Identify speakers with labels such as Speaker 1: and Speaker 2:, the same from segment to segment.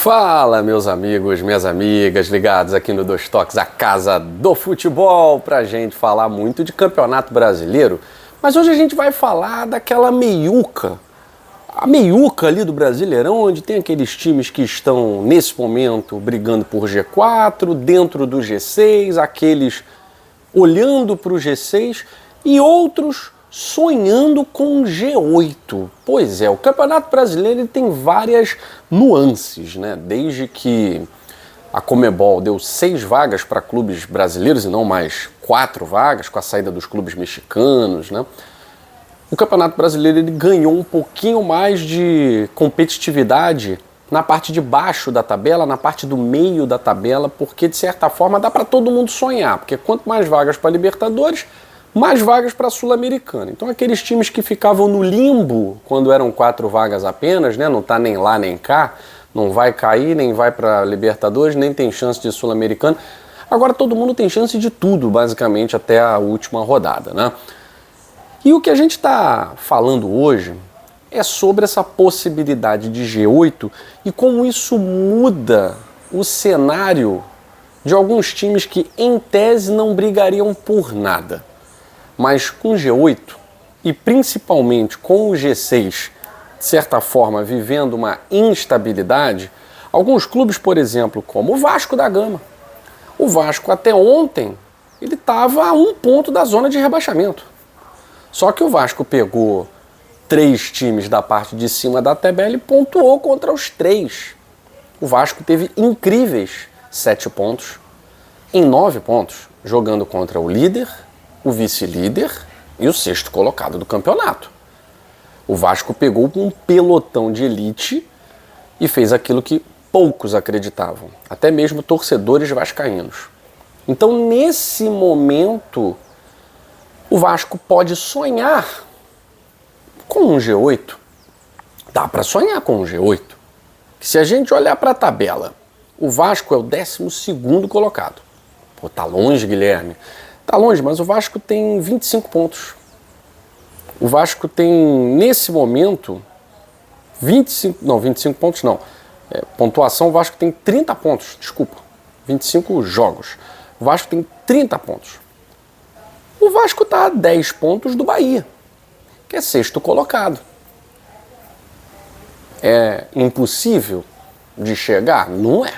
Speaker 1: Fala, meus amigos, minhas amigas, ligados aqui no Dois Toques, a casa do futebol, pra gente falar muito de campeonato brasileiro. Mas hoje a gente vai falar daquela meiuca, a meiuca ali do Brasileirão, onde tem aqueles times que estão, nesse momento, brigando por G4, dentro do G6, aqueles olhando para o G6 e outros sonhando com G8. Pois é, o Campeonato Brasileiro ele tem várias nuances, né? Desde que a Conmebol deu 6 vagas para clubes brasileiros e não mais 4 vagas, com a saída dos clubes mexicanos, né? O Campeonato Brasileiro ele ganhou um pouquinho mais de competitividade na parte de baixo da tabela, na parte do meio da tabela, porque de certa forma dá para todo mundo sonhar, porque quanto mais vagas para Libertadores, mais vagas para a Sul-Americana. Então aqueles times que ficavam no limbo quando eram 4 vagas apenas, né, não tá nem lá nem cá, não vai cair, nem vai para Libertadores, nem tem chance de Sul-Americana. Agora todo mundo tem chance de tudo, basicamente, até a última rodada, né? E o que a gente está falando hoje é sobre essa possibilidade de G8 e como isso muda o cenário de alguns times que, em tese, não brigariam por nada. Mas com G8 e principalmente com o G6, de certa forma, vivendo uma instabilidade, alguns clubes, por exemplo, como o Vasco da Gama. O Vasco até ontem ele estava a 1 ponto da zona de rebaixamento. Só que o Vasco pegou 3 times da parte de cima da tabela e pontuou contra os 3. O Vasco teve incríveis 7 pontos em 9 pontos, jogando contra o líder, o vice-líder e o 6º colocado do campeonato. O Vasco pegou um pelotão de elite e fez aquilo que poucos acreditavam, até mesmo torcedores vascaínos. Então, nesse momento, o Vasco pode sonhar com um G8. Dá para sonhar com um G8. Se a gente olhar para a tabela, o Vasco é o 12º colocado. Pô, tá longe, Guilherme. Tá longe, mas o Vasco tem 25 pontos. O Vasco tem, nesse momento, 25 pontos não. Pontuação, o Vasco tem 30 pontos, desculpa. 25 jogos. O Vasco tem 30 pontos. O Vasco está a 10 pontos do Bahia, que é 6º colocado. É impossível de chegar? Não é.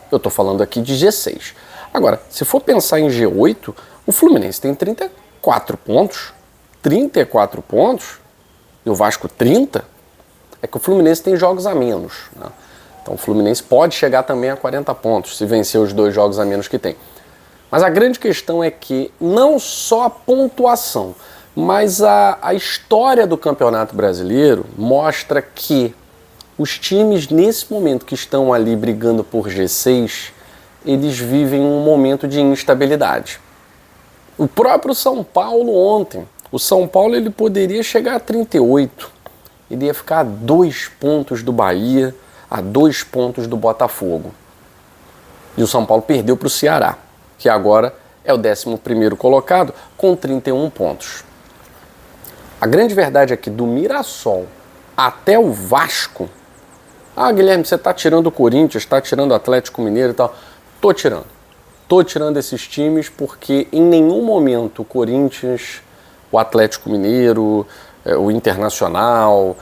Speaker 1: Eu estou falando aqui de G6. Agora, se for pensar em G8, o Fluminense tem 34 pontos. 34 pontos e o Vasco 30. É que o Fluminense tem jogos a menos, né? Então o Fluminense pode chegar também a 40 pontos se vencer os 2 jogos a menos que tem. Mas a grande questão é que não só a pontuação, mas a história do Campeonato Brasileiro mostra que os times, nesse momento que estão ali brigando por G6, eles vivem um momento de instabilidade. O próprio São Paulo ontem, o São Paulo ele poderia chegar a 38, ele ia ficar a 2 pontos do Bahia, a 2 pontos do Botafogo. E o São Paulo perdeu para o Ceará, que agora é o 11º colocado, com 31 pontos. A grande verdade é que do Mirassol até o Vasco, Guilherme, você está tirando o Corinthians, está tirando o Atlético Mineiro e tal. Tô tirando esses times porque em nenhum momento o Corinthians, o Atlético Mineiro, o Internacional,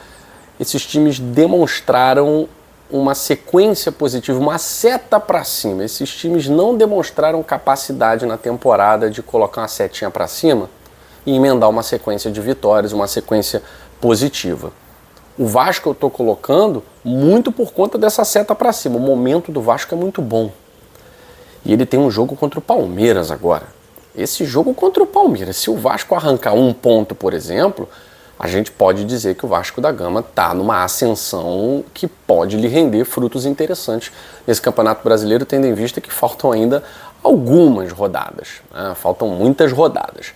Speaker 1: esses times demonstraram uma sequência positiva, uma seta para cima. Esses times não demonstraram capacidade na temporada de colocar uma setinha para cima e emendar uma sequência de vitórias, uma sequência positiva. O Vasco eu estou colocando muito por conta dessa seta para cima. O momento do Vasco é muito bom. E ele tem um jogo contra o Palmeiras agora. Esse jogo contra o Palmeiras, se o Vasco arrancar 1 ponto, por exemplo, a gente pode dizer que o Vasco da Gama está numa ascensão que pode lhe render frutos interessantes nesse Campeonato Brasileiro, tendo em vista que faltam ainda algumas rodadas, né? Faltam muitas rodadas.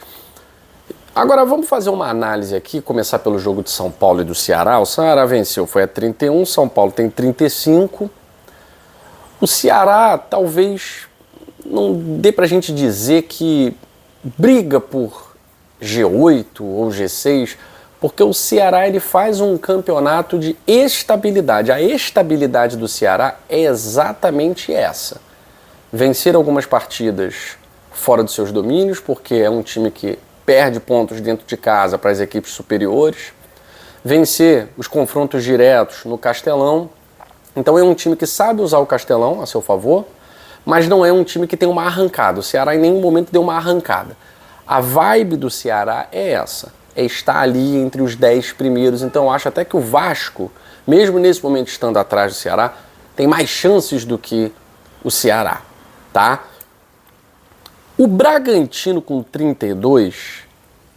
Speaker 1: Agora vamos fazer uma análise aqui, começar pelo jogo de São Paulo e do Ceará. O Ceará venceu, foi a 31, São Paulo tem 35. O Ceará talvez não dê pra gente dizer que briga por G8 ou G6, Porque o Ceará ele faz um campeonato de estabilidade. A estabilidade do Ceará é exatamente essa. Vencer algumas partidas fora dos seus domínios, porque é um time que perde pontos dentro de casa para as equipes superiores. Vencer os confrontos diretos no Castelão. Então é um time que sabe usar o Castelão a seu favor, mas não é um time que tem uma arrancada. O Ceará em nenhum momento deu uma arrancada. A vibe do Ceará é essa, é estar ali entre os 10 primeiros. Então eu acho até que o Vasco, mesmo nesse momento estando atrás do Ceará, tem mais chances do que o Ceará, tá? O Bragantino com 32,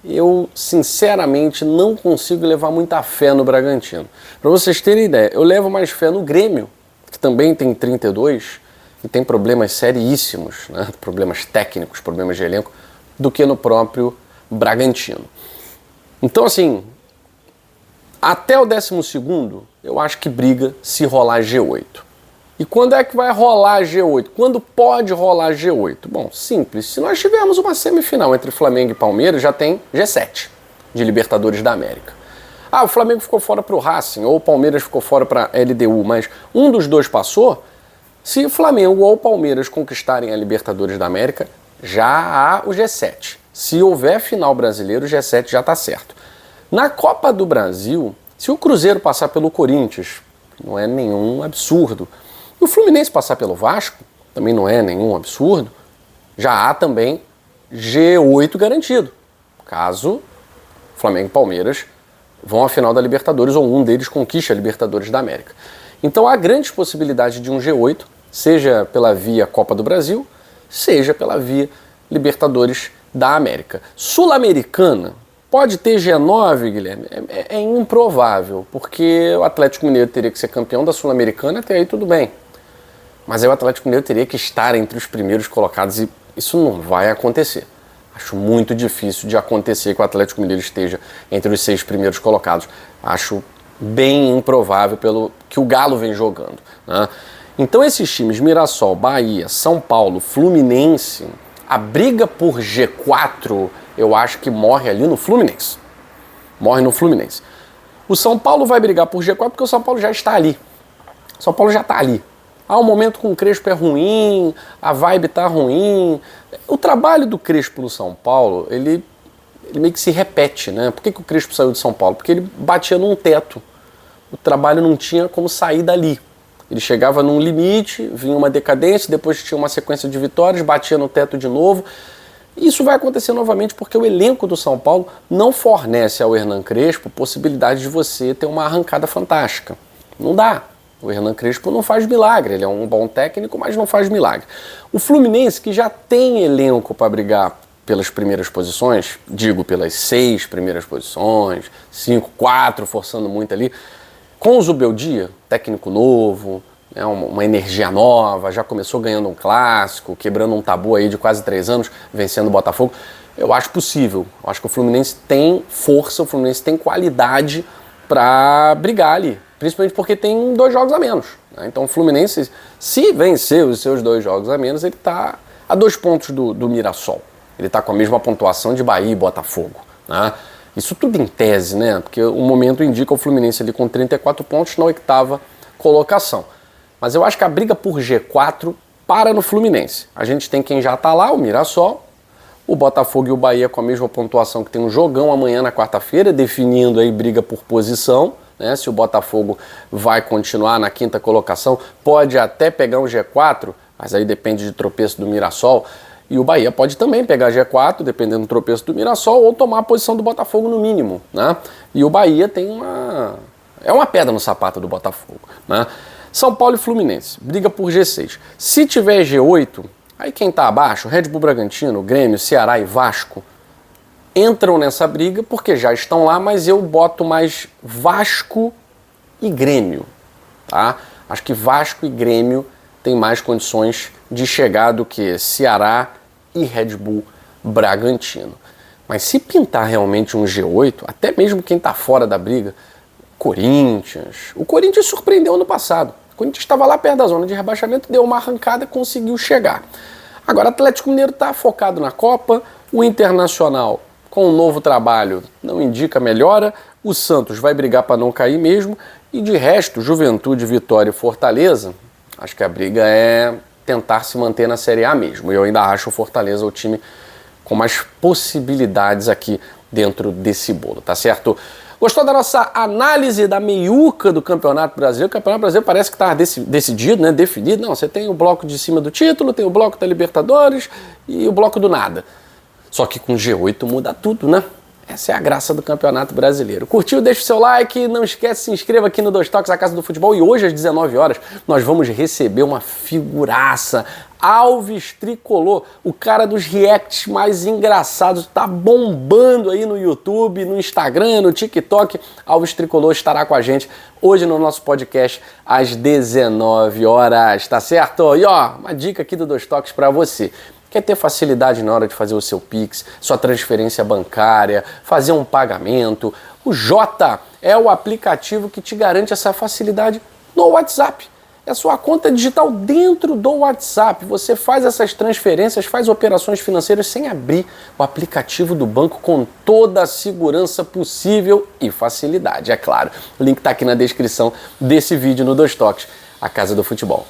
Speaker 1: eu sinceramente não consigo levar muita fé no Bragantino. Para vocês terem ideia, eu levo mais fé no Grêmio, que também tem 32 e tem problemas seríssimos, né? Problemas técnicos, problemas de elenco, do que no próprio Bragantino. Então, assim, até o 12º, eu acho que briga se rolar G8. E quando é que vai rolar G8? Quando pode rolar G8? Bom, simples. Se nós tivermos uma semifinal entre Flamengo e Palmeiras, já tem G7 de Libertadores da América. Ah, o Flamengo ficou fora para o Racing, ou o Palmeiras ficou fora para a LDU, mas um dos dois passou. Se o Flamengo ou o Palmeiras conquistarem a Libertadores da América, já há o G7. Se houver final brasileiro, o G7 já está certo. Na Copa do Brasil, se o Cruzeiro passar pelo Corinthians, não é nenhum absurdo. E o Fluminense passar pelo Vasco, também não é nenhum absurdo. Já há também G8 garantido. Caso Flamengo e Palmeiras vão à final da Libertadores ou um deles conquiste a Libertadores da América. Então há grandes possibilidades de um G8, seja pela via Copa do Brasil, seja pela via Libertadores da América. Sul-Americana pode ter G9, Guilherme? É improvável, porque o Atlético Mineiro teria que ser campeão da Sul-Americana, até aí tudo bem. Mas aí o Atlético Mineiro teria que estar entre os primeiros colocados e isso não vai acontecer. Acho muito difícil de acontecer que o Atlético Mineiro esteja entre os 6 primeiros colocados. Acho bem improvável pelo que o Galo vem jogando, né? Então esses times, Mirassol, Bahia, São Paulo, Fluminense, a briga por G4, eu acho que morre ali no Fluminense. Morre no Fluminense. O São Paulo vai brigar por G4 porque o São Paulo já está ali. O São Paulo já está ali. Ah, o momento com o Crespo é ruim, a vibe tá ruim. O trabalho do Crespo no São Paulo, ele meio que se repete, né? Por que o Crespo saiu de São Paulo? Porque ele batia num teto. O trabalho não tinha como sair dali. Ele chegava num limite, vinha uma decadência, depois tinha uma sequência de vitórias, batia no teto de novo. Isso vai acontecer novamente porque o elenco do São Paulo não fornece ao Hernan Crespo possibilidade de você ter uma arrancada fantástica. Não dá. O Hernan Crespo não faz milagre, ele é um bom técnico, mas não faz milagre. O Fluminense, que já tem elenco para brigar pelas primeiras posições, digo pelas 6 primeiras posições, 5, 4, forçando muito ali, com o Zubeldia, técnico novo, né, uma energia nova, já começou ganhando um clássico, quebrando um tabu aí de quase 3 anos, vencendo o Botafogo, eu acho possível. Eu acho que o Fluminense tem força, o Fluminense tem qualidade para brigar ali. Principalmente porque tem 2 jogos a menos, né? Então o Fluminense, se vencer os seus 2 jogos a menos, ele está a 2 pontos do Mirassol. Ele está com a mesma pontuação de Bahia e Botafogo, né? Isso tudo em tese, né? Porque o momento indica o Fluminense ali com 34 pontos na 8ª colocação. Mas eu acho que a briga por G4 para no Fluminense. A gente tem quem já está lá, o Mirassol, o Botafogo e o Bahia com a mesma pontuação, que tem um jogão amanhã na quarta-feira, definindo aí briga por posição. Né, se o Botafogo vai continuar na 5ª colocação, pode até pegar um G4, mas aí depende de tropeço do Mirassol. E o Bahia pode também pegar G4, dependendo do tropeço do Mirassol, ou tomar a posição do Botafogo no mínimo, né? E o Bahia tem uma pedra no sapato do Botafogo, né? São Paulo e Fluminense, briga por G6. Se tiver G8, aí quem está abaixo, Red Bull Bragantino, Grêmio, Ceará e Vasco, entram nessa briga porque já estão lá, mas eu boto mais Vasco e Grêmio, tá? Acho que Vasco e Grêmio têm mais condições de chegar do que Ceará e Red Bull Bragantino. Mas se pintar realmente um G8, até mesmo quem está fora da briga, Corinthians. O Corinthians surpreendeu ano passado. O Corinthians estava lá perto da zona de rebaixamento, deu uma arrancada e conseguiu chegar. Agora o Atlético Mineiro está focado na Copa, o Internacional com um novo trabalho não indica melhora, O Santos vai brigar para não cair mesmo. E de resto, Juventude, Vitória e Fortaleza, acho que a briga é tentar se manter na Série A mesmo. Eu ainda acho o Fortaleza o time com mais possibilidades aqui dentro desse bolo, tá certo? Gostou da nossa análise da meiuca do Campeonato Brasileiro? O Campeonato Brasileiro parece que está decidido, né? Definido. Não, você tem o bloco de cima do título, tem o bloco da Libertadores e o bloco do nada. Só que com G8 muda tudo, né? Essa é a graça do Campeonato Brasileiro. Curtiu? Deixa o seu like, não esquece, se inscreva aqui no Dois Toques, a Casa do Futebol. E hoje às 19 horas nós vamos receber uma figuraça, Alves Tricolor, o cara dos reacts mais engraçados, tá bombando aí no YouTube, no Instagram, no TikTok. Alves Tricolor estará com a gente hoje no nosso podcast às 19 horas, tá certo? E ó, uma dica aqui do Dois Toques pra você. Quer ter facilidade na hora de fazer o seu Pix, sua transferência bancária, fazer um pagamento? O Jota é o aplicativo que te garante essa facilidade no WhatsApp. É a sua conta digital dentro do WhatsApp. Você faz essas transferências, faz operações financeiras sem abrir o aplicativo do banco com toda a segurança possível e facilidade, é claro. O link está aqui na descrição desse vídeo no Dois Toques, a Casa do Futebol.